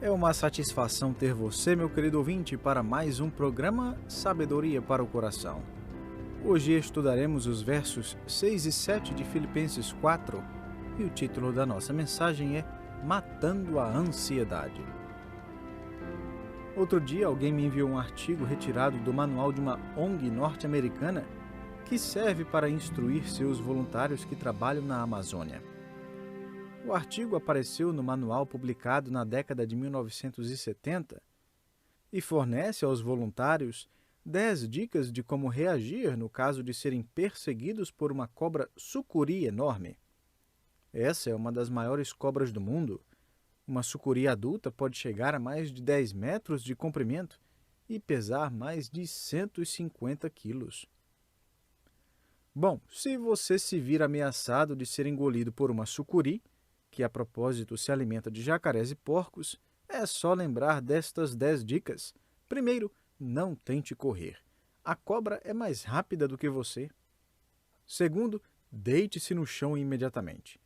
É uma satisfação ter você, meu querido ouvinte, para mais um programa Sabedoria para o Coração. Hoje estudaremos os versos 6 e 7 de Filipenses 4 e o título da nossa mensagem é Matando a Ansiedade. Outro dia, alguém me enviou um artigo retirado do manual de uma ONG norte-americana que serve para instruir seus voluntários que trabalham na Amazônia. O artigo apareceu no manual publicado na década de 1970 e fornece aos voluntários 10 dicas de como reagir no caso de serem perseguidos por uma cobra sucuri enorme. Essa é uma das maiores cobras do mundo. Uma sucuri adulta pode chegar a mais de 10 metros de comprimento e pesar mais de 150 quilos. Bom, se você se vir ameaçado de ser engolido por uma sucuri, que a propósito se alimenta de jacarés e porcos, é só lembrar destas 10 dicas. Primeiro, não tente correr. A cobra é mais rápida do que você. Segundo, deite-se no chão imediatamente.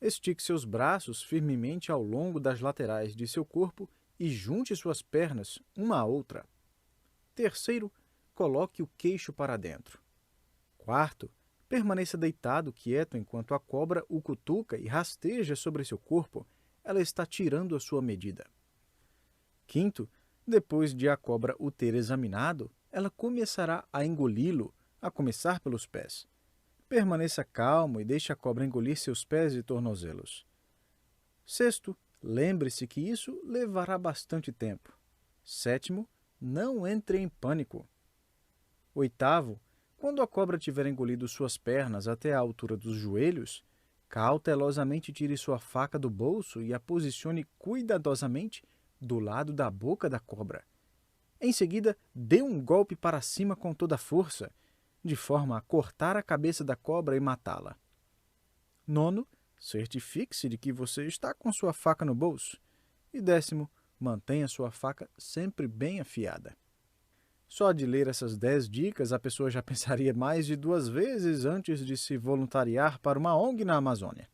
Estique seus braços firmemente ao longo das laterais de seu corpo e junte suas pernas uma à outra. Terceiro, coloque o queixo para dentro. Quarto, permaneça deitado quieto enquanto a cobra o cutuca e rasteja sobre seu corpo. Ela está tirando a sua medida. Quinto, depois de a cobra o ter examinado, ela começará a engoli-lo, a começar pelos pés. Permaneça calmo e deixe a cobra engolir seus pés e tornozelos. Sexto, lembre-se que isso levará bastante tempo. Sétimo, não entre em pânico. Oitavo, quando a cobra tiver engolido suas pernas até a altura dos joelhos, cautelosamente tire sua faca do bolso e a posicione cuidadosamente do lado da boca da cobra. Em seguida, dê um golpe para cima com toda a força, de forma a cortar a cabeça da cobra e matá-la. Nono, certifique-se de que você está com sua faca no bolso. E décimo, mantenha sua faca sempre bem afiada. Só de ler essas 10 dicas, a pessoa já pensaria mais de 2 vezes antes de se voluntariar para uma ONG na Amazônia.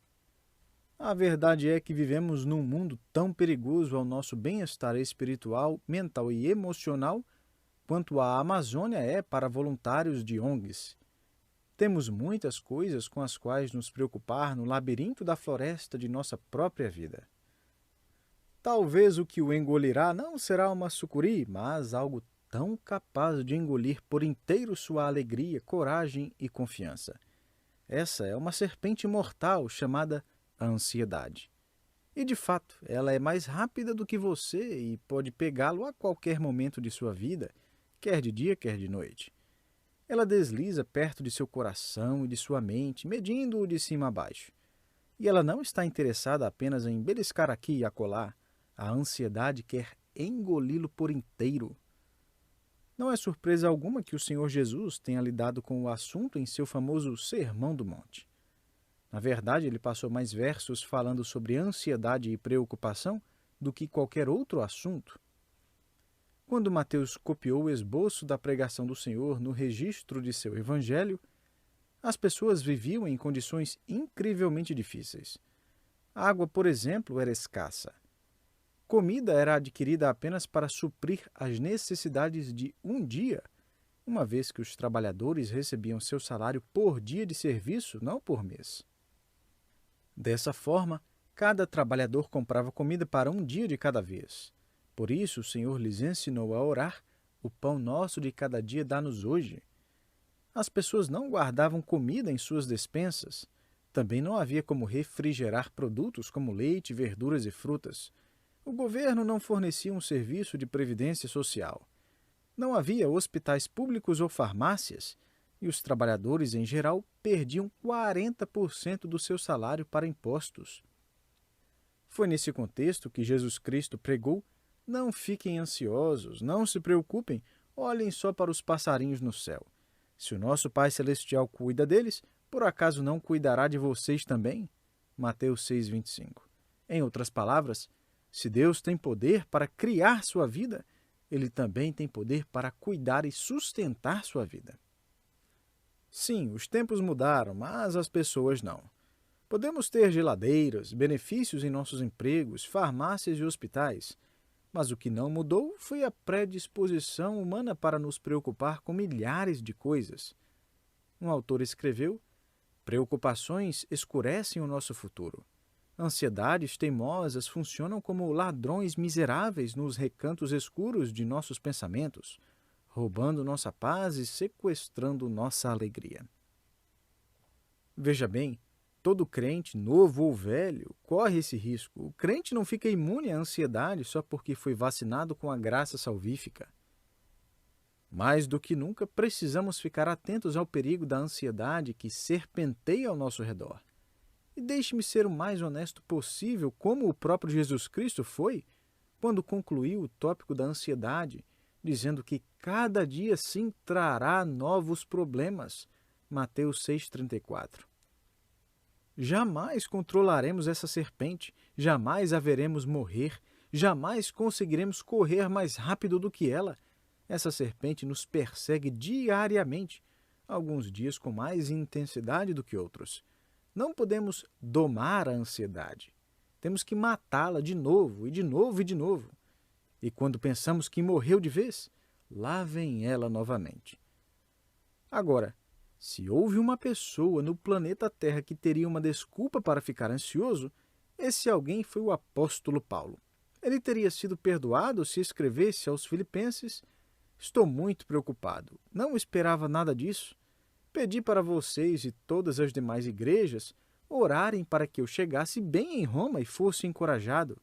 A verdade é que vivemos num mundo tão perigoso ao nosso bem-estar espiritual, mental e emocional quanto a Amazônia é para voluntários de ONGs. Temos muitas coisas com as quais nos preocupar no labirinto da floresta de nossa própria vida. Talvez o que o engolirá não será uma sucuri, mas algo tão capaz de engolir por inteiro sua alegria, coragem e confiança. Essa é uma serpente mortal chamada ansiedade. E, de fato, ela é mais rápida do que você e pode pegá-lo a qualquer momento de sua vida, quer de dia, quer de noite. Ela desliza perto de seu coração e de sua mente, medindo-o de cima a baixo. E ela não está interessada apenas em beliscar aqui e acolá. A ansiedade quer engoli-lo por inteiro. Não é surpresa alguma que o Senhor Jesus tenha lidado com o assunto em seu famoso Sermão do Monte. Na verdade, ele passou mais versos falando sobre ansiedade e preocupação do que qualquer outro assunto. Quando Mateus copiou o esboço da pregação do Senhor no registro de seu evangelho, as pessoas viviam em condições incrivelmente difíceis. A água, por exemplo, era escassa. Comida era adquirida apenas para suprir as necessidades de um dia, uma vez que os trabalhadores recebiam seu salário por dia de serviço, não por mês. Dessa forma, cada trabalhador comprava comida para um dia de cada vez. Por isso, o Senhor lhes ensinou a orar: o pão nosso de cada dia dá-nos hoje. As pessoas não guardavam comida em suas despensas. Também não havia como refrigerar produtos como leite, verduras e frutas. O governo não fornecia um serviço de previdência social. Não havia hospitais públicos ou farmácias, e os trabalhadores, em geral, perdiam 40% do seu salário para impostos. Foi nesse contexto que Jesus Cristo pregou: não fiquem ansiosos, não se preocupem, olhem só para os passarinhos no céu. Se o nosso Pai Celestial cuida deles, por acaso não cuidará de vocês também? Mateus 6,25. Em outras palavras, se Deus tem poder para criar sua vida, Ele também tem poder para cuidar e sustentar sua vida. Sim, os tempos mudaram, mas as pessoas não. Podemos ter geladeiras, benefícios em nossos empregos, farmácias e hospitais, Mas o que não mudou foi a predisposição humana para nos preocupar com milhares de coisas. Um autor escreveu: preocupações escurecem o nosso futuro. Ansiedades teimosas funcionam como ladrões miseráveis nos recantos escuros de nossos pensamentos, roubando nossa paz e sequestrando nossa alegria. Veja bem, todo crente, novo ou velho, corre esse risco. O crente não fica imune à ansiedade só porque foi vacinado com a graça salvífica. Mais do que nunca, precisamos ficar atentos ao perigo da ansiedade que serpenteia ao nosso redor. E deixe-me ser o mais honesto possível, como o próprio Jesus Cristo foi, quando concluiu o tópico da ansiedade, dizendo que cada dia sim trará novos problemas. Mateus 6,34. Jamais controlaremos essa serpente, jamais a veremos morrer, jamais conseguiremos correr mais rápido do que ela. Essa serpente nos persegue diariamente, alguns dias com mais intensidade do que outros. Não podemos domar a ansiedade. Temos que matá-la de novo, e de novo, e de novo. E quando pensamos que morreu de vez, lá vem ela novamente. Agora, se houve uma pessoa no planeta Terra que teria uma desculpa para ficar ansioso, esse alguém foi o apóstolo Paulo. Ele teria sido perdoado se escrevesse aos Filipenses: estou muito preocupado, não esperava nada disso. Pedi para vocês e todas as demais igrejas orarem para que eu chegasse bem em Roma e fosse encorajado,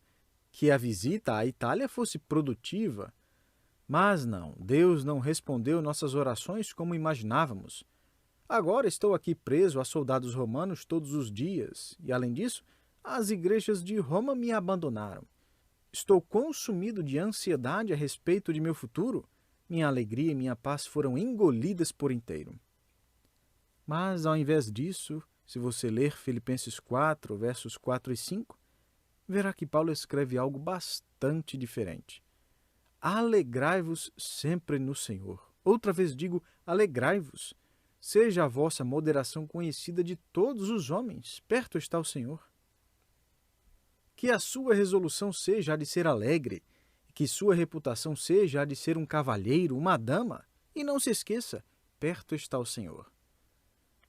que a visita à Itália fosse produtiva. Mas não, Deus não respondeu nossas orações como imaginávamos. Agora estou aqui preso a soldados romanos todos os dias, e além disso, as igrejas de Roma me abandonaram. Estou consumido de ansiedade a respeito de meu futuro. Minha alegria e minha paz foram engolidas por inteiro. Mas, ao invés disso, se você ler Filipenses 4, versos 4 e 5, verá que Paulo escreve algo bastante diferente. Alegrai-vos sempre no Senhor. Outra vez digo, alegrai-vos. Seja a vossa moderação conhecida de todos os homens. Perto está o Senhor. Que a sua resolução seja a de ser alegre, que sua reputação seja a de ser um cavalheiro, uma dama. E não se esqueça, perto está o Senhor.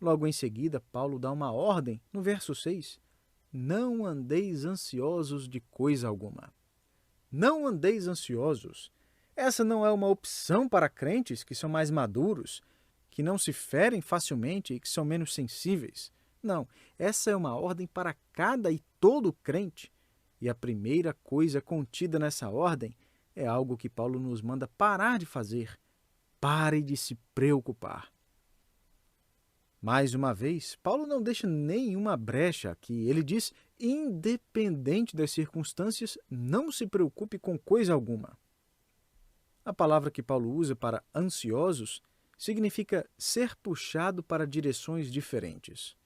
Logo em seguida, Paulo dá uma ordem, no verso 6. Não andeis ansiosos de coisa alguma. Não andeis ansiosos. Essa não é uma opção para crentes que são mais maduros, que não se ferem facilmente e que são menos sensíveis. Não, essa é uma ordem para cada e todo crente. E a primeira coisa contida nessa ordem é algo que Paulo nos manda parar de fazer. Pare de se preocupar. Mais uma vez, Paulo não deixa nenhuma brecha aqui. Ele diz, independente das circunstâncias, não se preocupe com coisa alguma. A palavra que Paulo usa para ansiosos significa ser puxado para direções diferentes.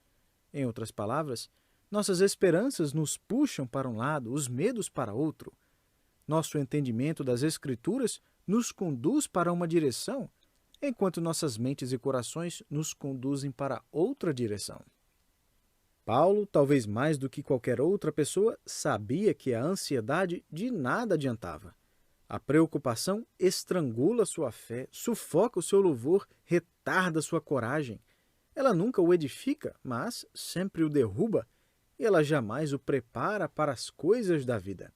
Em outras palavras, nossas esperanças nos puxam para um lado, os medos para outro. Nosso entendimento das Escrituras nos conduz para uma direção, enquanto nossas mentes e corações nos conduzem para outra direção. Paulo, talvez mais do que qualquer outra pessoa, sabia que a ansiedade de nada adiantava. A preocupação estrangula sua fé, sufoca o seu louvor, retarda sua coragem. Ela nunca o edifica, mas sempre o derruba, e ela jamais o prepara para as coisas da vida.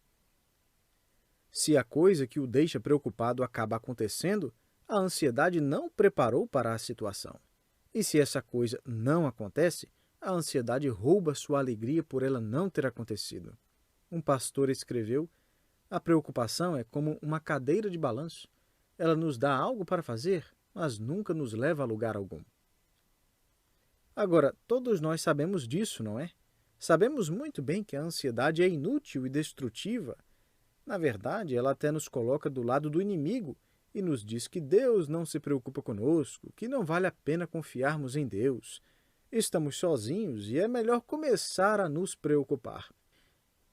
Se a coisa que o deixa preocupado acaba acontecendo, a ansiedade não preparou para a situação. E se essa coisa não acontece, a ansiedade rouba sua alegria por ela não ter acontecido. Um pastor escreveu: a preocupação é como uma cadeira de balanço. Ela nos dá algo para fazer, mas nunca nos leva a lugar algum. Agora, todos nós sabemos disso, não é? Sabemos muito bem que a ansiedade é inútil e destrutiva. Na verdade, ela até nos coloca do lado do inimigo e nos diz que Deus não se preocupa conosco, que não vale a pena confiarmos em Deus. Estamos sozinhos e é melhor começar a nos preocupar.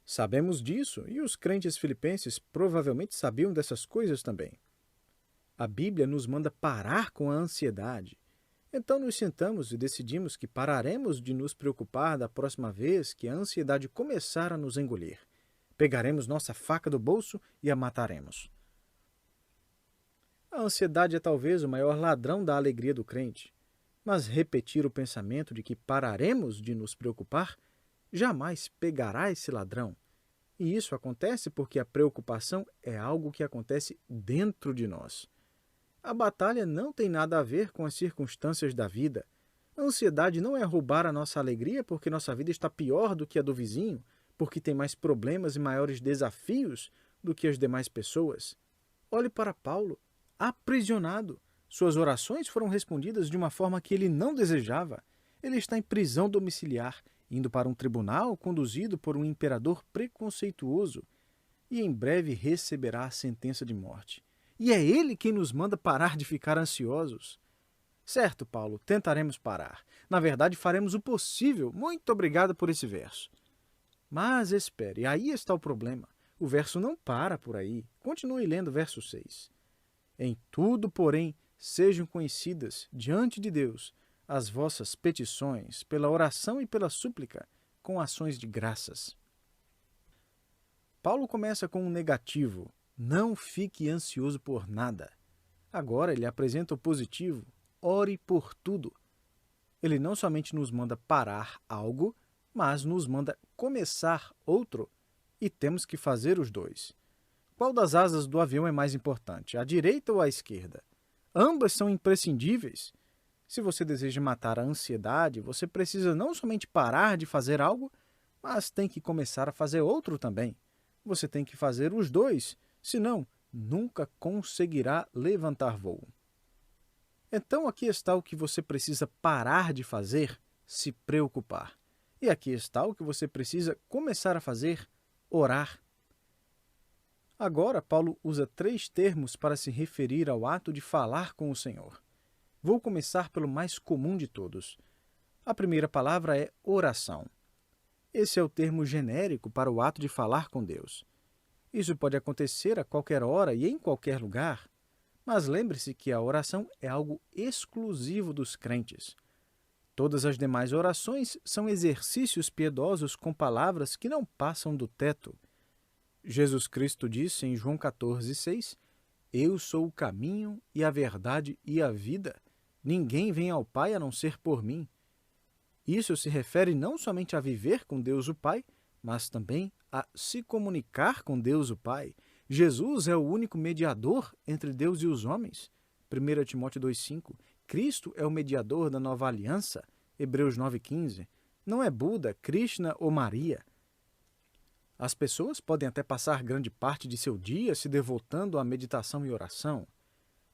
Sabemos disso e os crentes filipenses provavelmente sabiam dessas coisas também. A Bíblia nos manda parar com a ansiedade. Então nos sentamos e decidimos que pararemos de nos preocupar da próxima vez que a ansiedade começar a nos engolir. Pegaremos nossa faca do bolso e a mataremos. A ansiedade é talvez o maior ladrão da alegria do crente, mas repetir o pensamento de que pararemos de nos preocupar jamais pegará esse ladrão. E isso acontece porque a preocupação é algo que acontece dentro de nós. A batalha não tem nada a ver com as circunstâncias da vida. A ansiedade não é roubar a nossa alegria porque nossa vida está pior do que a do vizinho, porque tem mais problemas e maiores desafios do que as demais pessoas. Olhe para Paulo, aprisionado. Suas orações foram respondidas de uma forma que ele não desejava. Ele está em prisão domiciliar, indo para um tribunal conduzido por um imperador preconceituoso, e em breve receberá a sentença de morte. E é ele quem nos manda parar de ficar ansiosos. Certo, Paulo, tentaremos parar. Na verdade, faremos o possível. Muito obrigado por esse verso. Mas espere, aí está o problema. O verso não para por aí. Continue lendo o verso 6. Em tudo, porém, sejam conhecidas diante de Deus as vossas petições, pela oração e pela súplica, com ações de graças. Paulo começa com um negativo: não fique ansioso por nada. Agora ele apresenta o positivo: ore por tudo. Ele não somente nos manda parar algo, mas nos manda começar outro, e temos que fazer os dois. Qual das asas do avião é mais importante, a direita ou a esquerda? Ambas são imprescindíveis. Se você deseja matar a ansiedade, você precisa não somente parar de fazer algo, mas tem que começar a fazer outro também. Você tem que fazer os dois, senão nunca conseguirá levantar voo. Então aqui está o que você precisa parar de fazer: se preocupar. E aqui está o que você precisa começar a fazer: orar. Agora, Paulo usa 3 termos para se referir ao ato de falar com o Senhor. Vou começar pelo mais comum de todos. A primeira palavra é oração. Esse é o termo genérico para o ato de falar com Deus. Isso pode acontecer a qualquer hora e em qualquer lugar, mas lembre-se que a oração é algo exclusivo dos crentes. Todas as demais orações são exercícios piedosos com palavras que não passam do teto. Jesus Cristo disse em João 14,6: Eu sou o caminho e a verdade e a vida. Ninguém vem ao Pai a não ser por mim. Isso se refere não somente a viver com Deus o Pai, mas também a se comunicar com Deus o Pai. Jesus é o único mediador entre Deus e os homens. 1 Timóteo 2,5. Cristo é o mediador da nova aliança. Hebreus 9,15. Não é Buda, Krishna ou Maria. As pessoas podem até passar grande parte de seu dia se devotando à meditação e oração.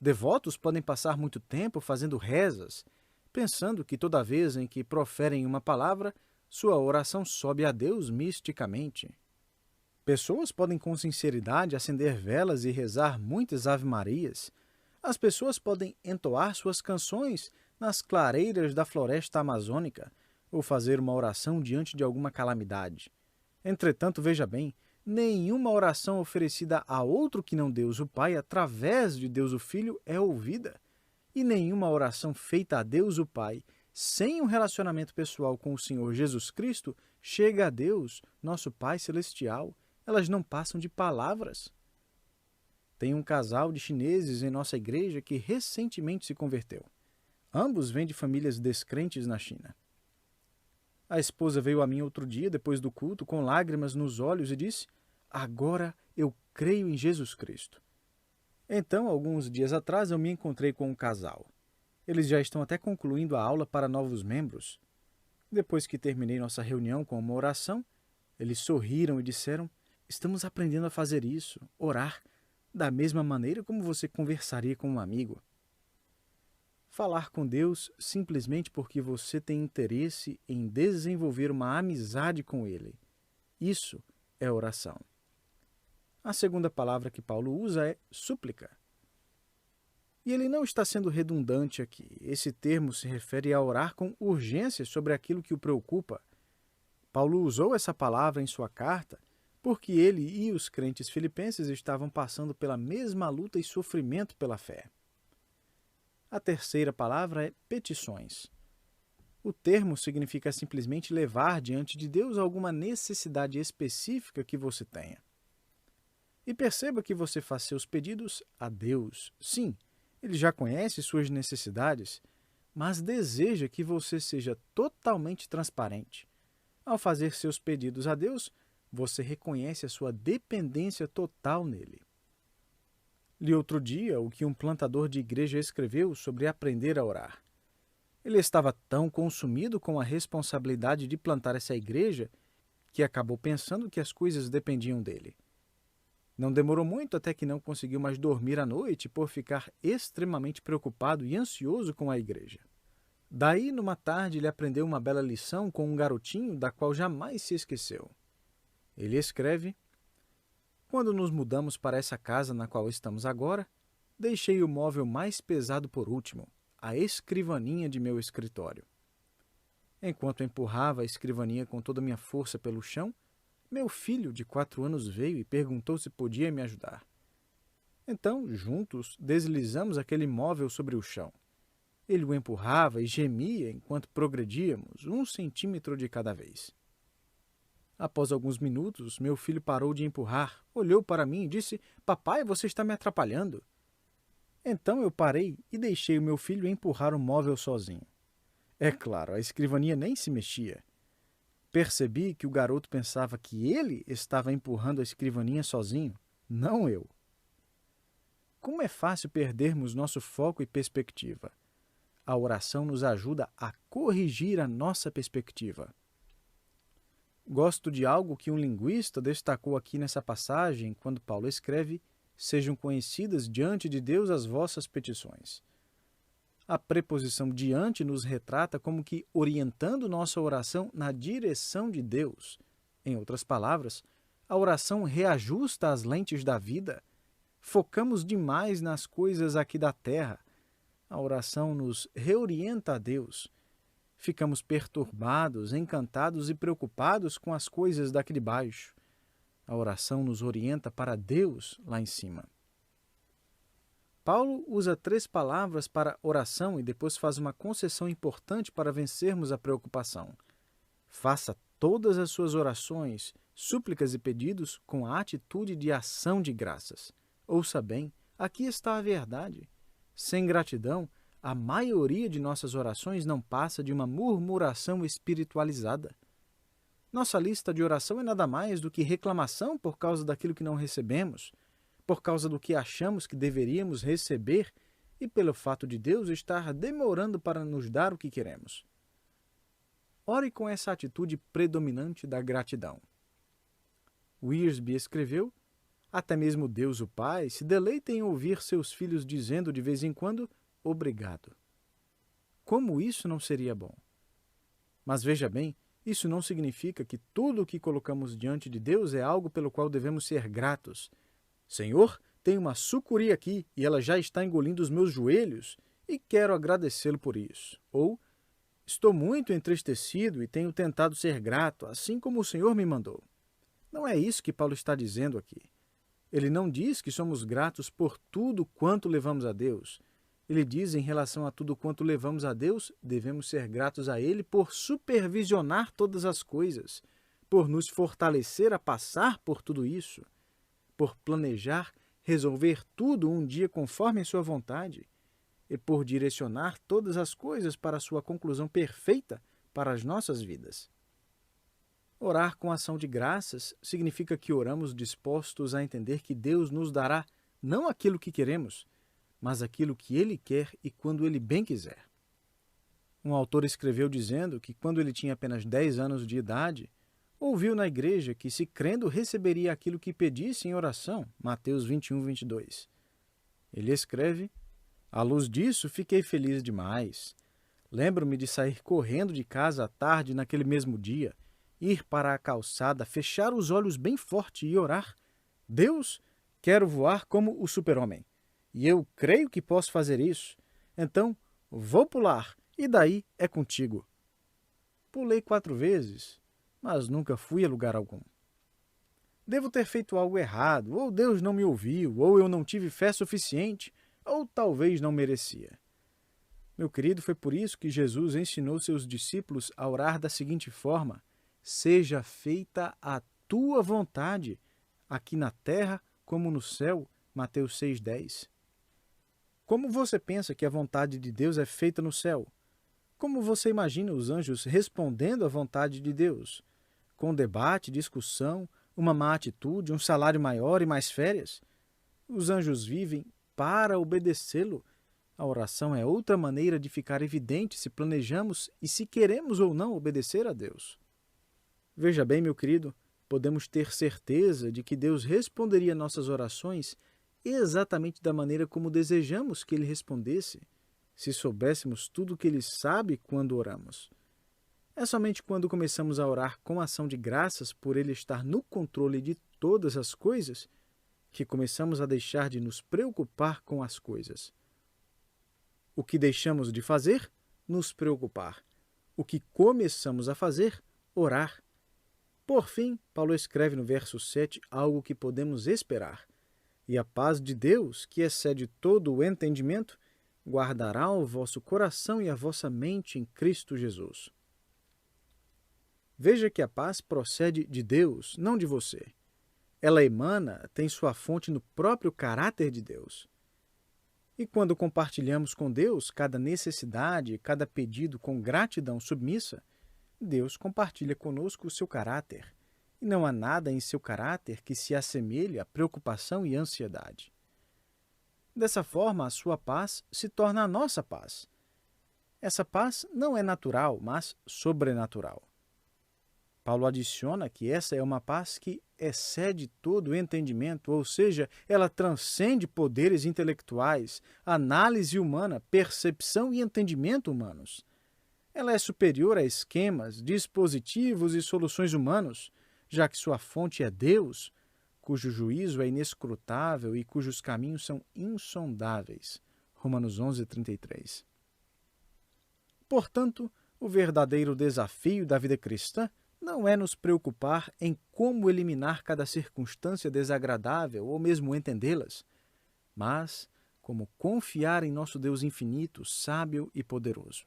Devotos podem passar muito tempo fazendo rezas, pensando que toda vez em que proferem uma palavra, sua oração sobe a Deus misticamente. Pessoas podem com sinceridade acender velas e rezar muitas ave-marias. As pessoas podem entoar suas canções nas clareiras da floresta amazônica ou fazer uma oração diante de alguma calamidade. Entretanto, veja bem, nenhuma oração oferecida a outro que não Deus o Pai através de Deus o Filho é ouvida. E nenhuma oração feita a Deus o Pai sem um relacionamento pessoal com o Senhor Jesus Cristo chega a Deus, nosso Pai Celestial. Elas não passam de palavras. Tem um casal de chineses em nossa igreja que recentemente se converteu. Ambos vêm de famílias descrentes na China. A esposa veio a mim outro dia, depois do culto, com lágrimas nos olhos e disse: agora eu creio em Jesus Cristo. Então, alguns dias atrás, eu me encontrei com um casal. Eles já estão até concluindo a aula para novos membros. Depois que terminei nossa reunião com uma oração, eles sorriram e disseram: estamos aprendendo a fazer isso, orar, da mesma maneira como você conversaria com um amigo. Falar com Deus simplesmente porque você tem interesse em desenvolver uma amizade com Ele. Isso é oração. A segunda palavra que Paulo usa é súplica. E ele não está sendo redundante aqui. Esse termo se refere a orar com urgência sobre aquilo que o preocupa. Paulo usou essa palavra em sua carta porque ele e os crentes filipenses estavam passando pela mesma luta e sofrimento pela fé. A terceira palavra é petições. O termo significa simplesmente levar diante de Deus alguma necessidade específica que você tenha. E perceba que você faz seus pedidos a Deus. Sim, Ele já conhece suas necessidades, mas deseja que você seja totalmente transparente. Ao fazer seus pedidos a Deus, você reconhece a sua dependência total nele. Li outro dia o que um plantador de igreja escreveu sobre aprender a orar. Ele estava tão consumido com a responsabilidade de plantar essa igreja que acabou pensando que as coisas dependiam dele. Não demorou muito até que não conseguiu mais dormir à noite por ficar extremamente preocupado e ansioso com a igreja. Daí, numa tarde, ele aprendeu uma bela lição com um garotinho da qual jamais se esqueceu. Ele escreve: "Quando nos mudamos para essa casa na qual estamos agora, deixei o móvel mais pesado por último, a escrivaninha de meu escritório. Enquanto empurrava a escrivaninha com toda a minha força pelo chão, meu filho de 4 anos veio e perguntou se podia me ajudar. Então, juntos, deslizamos aquele móvel sobre o chão. Ele o empurrava e gemia enquanto progredíamos, 1 centímetro de cada vez. Após alguns minutos, meu filho parou de empurrar, olhou para mim e disse: 'Papai, você está me atrapalhando.' Então eu parei e deixei o meu filho empurrar o móvel sozinho. É claro, a escrivaninha nem se mexia. Percebi que o garoto pensava que ele estava empurrando a escrivaninha sozinho, não eu. Como é fácil perdermos nosso foco e perspectiva. A oração nos ajuda a corrigir a nossa perspectiva. Gosto de algo que um linguista destacou aqui nessa passagem, quando Paulo escreve: "Sejam conhecidas diante de Deus as vossas petições." A preposição diante nos retrata como que orientando nossa oração na direção de Deus. Em outras palavras, a oração reajusta as lentes da vida. Focamos demais nas coisas aqui da terra. A oração nos reorienta a Deus. Ficamos perturbados, encantados e preocupados com as coisas daqui de baixo. A oração nos orienta para Deus lá em cima. Paulo usa 3 palavras para oração e depois faz uma concessão importante para vencermos a preocupação. Faça todas as suas orações, súplicas e pedidos com a atitude de ação de graças. Ouça bem, aqui está a verdade. Sem gratidão, a maioria de nossas orações não passa de uma murmuração espiritualizada. Nossa lista de oração é nada mais do que reclamação por causa daquilo que não recebemos, por causa do que achamos que deveríamos receber e pelo fato de Deus estar demorando para nos dar o que queremos. Ore com essa atitude predominante da gratidão. Wiersbe escreveu: "Até mesmo Deus o Pai se deleita em ouvir seus filhos dizendo de vez em quando, 'Obrigado.' Como isso não seria bom? Mas veja bem, isso não significa que tudo o que colocamos diante de Deus é algo pelo qual devemos ser gratos. 'Senhor, tem uma sucuri aqui e ela já está engolindo os meus joelhos e quero agradecê-lo por isso.' Ou, 'Estou muito entristecido e tenho tentado ser grato, assim como o Senhor me mandou.' Não é isso que Paulo está dizendo aqui. Ele não diz que somos gratos por tudo quanto levamos a Deus. Ele diz, em relação a tudo quanto levamos a Deus, devemos ser gratos a Ele por supervisionar todas as coisas, por nos fortalecer a passar por tudo isso, por planejar, resolver tudo um dia conforme a sua vontade e por direcionar todas as coisas para a sua conclusão perfeita para as nossas vidas. Orar com ação de graças significa que oramos dispostos a entender que Deus nos dará não aquilo que queremos, mas aquilo que Ele quer e quando Ele bem quiser. Um autor escreveu dizendo que quando ele tinha apenas 10 anos de idade, ouviu na igreja que, se crendo, receberia aquilo que pedisse em oração, Mateus 21, 22. Ele escreve: "À luz disso, fiquei feliz demais. Lembro-me de sair correndo de casa à tarde naquele mesmo dia, ir para a calçada, fechar os olhos bem forte e orar: 'Deus, quero voar como o super-homem. E eu creio que posso fazer isso. Então, vou pular, e daí é contigo.' Pulei 4 vezes, mas nunca fui a lugar algum. Devo ter feito algo errado, ou Deus não me ouviu, ou eu não tive fé suficiente, ou talvez não merecia. Meu querido, foi por isso que Jesus ensinou seus discípulos a orar da seguinte forma: seja feita a tua vontade, aqui na terra como no céu. Mateus 6,10. Como você pensa que a vontade de Deus é feita no céu? Como você imagina os anjos respondendo à vontade de Deus? Com debate, discussão, uma má atitude, um salário maior e mais férias? Os anjos vivem para obedecê-lo. A oração é outra maneira de ficar evidente se planejamos e se queremos ou não obedecer a Deus. Veja bem, meu querido, podemos ter certeza de que Deus responderia nossas orações exatamente da maneira como desejamos que Ele respondesse, se soubéssemos tudo o que Ele sabe quando oramos. É somente quando começamos a orar com ação de graças por Ele estar no controle de todas as coisas que começamos a deixar de nos preocupar com as coisas. O que deixamos de fazer? Nos preocupar. O que começamos a fazer? Orar. Por fim, Paulo escreve no verso 7 algo que podemos esperar. E a paz de Deus, que excede todo o entendimento, guardará o vosso coração e a vossa mente em Cristo Jesus. Veja que a paz procede de Deus, não de você. Ela emana, tem sua fonte no próprio caráter de Deus. E quando compartilhamos com Deus cada necessidade, cada pedido com gratidão submissa, Deus compartilha conosco o seu caráter. E não há nada em seu caráter que se assemelhe à preocupação e ansiedade. Dessa forma, a sua paz se torna a nossa paz. Essa paz não é natural, mas sobrenatural. Paulo adiciona que essa é uma paz que excede todo o entendimento, ou seja, ela transcende poderes intelectuais, análise humana, percepção e entendimento humanos. Ela é superior a esquemas, dispositivos e soluções humanos, já que sua fonte é Deus, cujo juízo é inescrutável e cujos caminhos são insondáveis. Romanos 11:33. Portanto, o verdadeiro desafio da vida cristã não é nos preocupar em como eliminar cada circunstância desagradável ou mesmo entendê-las, mas como confiar em nosso Deus infinito, sábio e poderoso.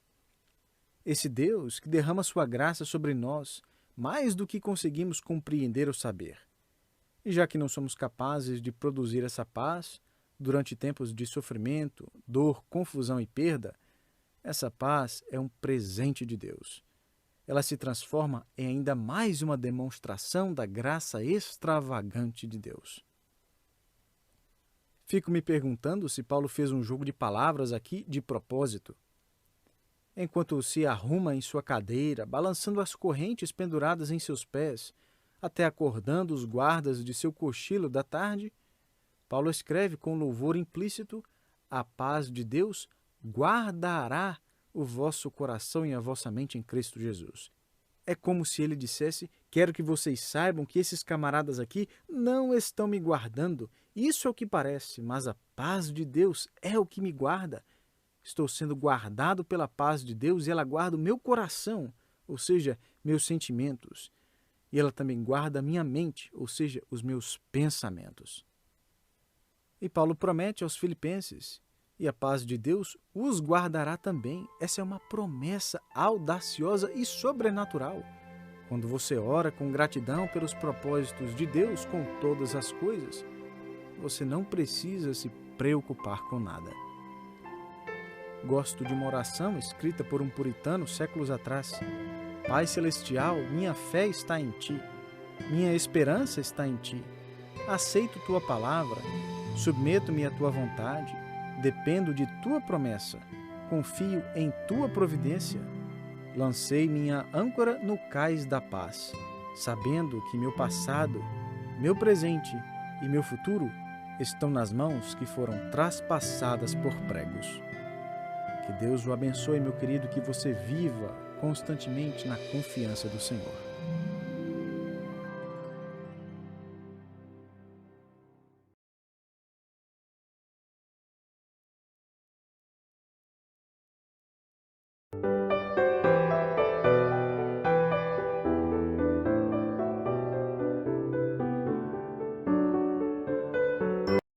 Esse Deus que derrama sua graça sobre nós mais do que conseguimos compreender ou saber. E já que não somos capazes de produzir essa paz durante tempos de sofrimento, dor, confusão e perda, essa paz é um presente de Deus. Ela se transforma em ainda mais uma demonstração da graça extravagante de Deus. Fico me perguntando se Paulo fez um jogo de palavras aqui de propósito. Enquanto se arruma em sua cadeira, balançando as correntes penduradas em seus pés, até acordando os guardas de seu cochilo da tarde, Paulo escreve com louvor implícito: a paz de Deus guardará o vosso coração e a vossa mente em Cristo Jesus. É como se ele dissesse: quero que vocês saibam que esses camaradas aqui não estão me guardando. Isso é o que parece, mas a paz de Deus é o que me guarda. Estou sendo guardado pela paz de Deus e ela guarda o meu coração, ou seja, meus sentimentos. E ela também guarda a minha mente, ou seja, os meus pensamentos. E Paulo promete aos filipenses: e a paz de Deus os guardará também. Essa é uma promessa audaciosa e sobrenatural. Quando você ora com gratidão pelos propósitos de Deus com todas as coisas, você não precisa se preocupar com nada. Gosto de uma oração escrita por um puritano séculos atrás. Pai Celestial, minha fé está em Ti. Minha esperança está em Ti. Aceito Tua palavra. Submeto-me à Tua vontade. Dependo de Tua promessa. Confio em Tua providência. Lancei minha âncora no cais da paz, sabendo que meu passado, meu presente e meu futuro estão nas mãos que foram traspassadas por pregos. Que Deus o abençoe, meu querido, que você viva constantemente na confiança do Senhor.